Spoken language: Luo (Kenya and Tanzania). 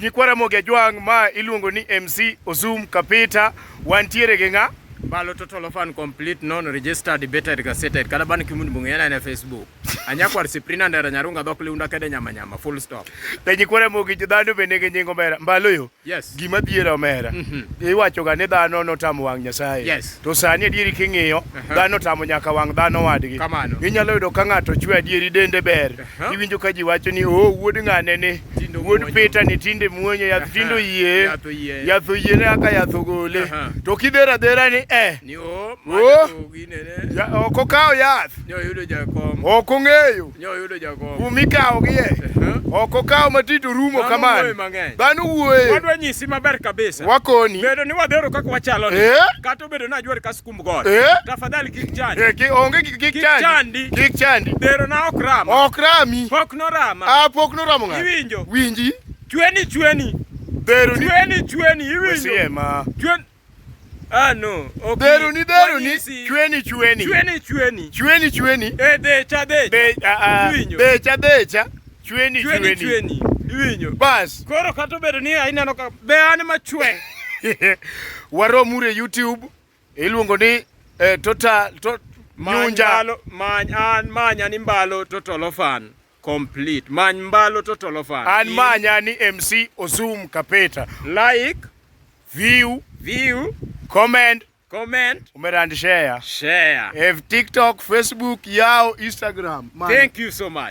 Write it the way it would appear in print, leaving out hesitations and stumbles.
nyikwara moge jwang ma iluongo ni MC Ozum Kapita wantiere gi nga Mbalo Total Orphan Complete non registered better gazetted kada ban kimundu bungena na Facebook anyakwar Siprina ndara nyarunga dhok liunda kede nyama full stop te nyikwara moge dhano bende gi nyingo mera mbalo yo yes gima dhiera omera iwacho ga ni dhano notamo wang Nyasaye yes to sani adieri king'iyo dhano tamo nyaka wang dhano wadgi kamano inyalo yudo ka ng'ato chwe adieri dende ber iwinjo ka ji wacho ni wuod ng'ane ni wuod Peter ni tinde muonyo yath tindo yie yath oyiene aka yath ogole to kidhera dhera ni ni ok okawo yath yudo jakom ok ong'eyo yudo jakom kumikawo gie ok okawo matito rumo kamano dhano wuoye wadwa nyisi maber kabisa wakoni bedo ni wadhero kaka wachalo ni kata bedo na ajwar ka skum god tafadhali kik chandi onge kik chandi dhero na ok rami pok norama pok noramo ng'a iwinjo winji chweni dhero ni chweni iwinjo wesiema no okay dhero ni chweni decha chweni iwinjo bas koro kata bedo ni aineno ka be an machwe waromure YouTube iluongo ni total nyunja manya ni Mbalo Total Orphan Complete many Mbalo Total Orphan an manya ni MC Ozum Kapita like view comment and share TikTok, Facebook, Yao, Instagram. Thank you so much.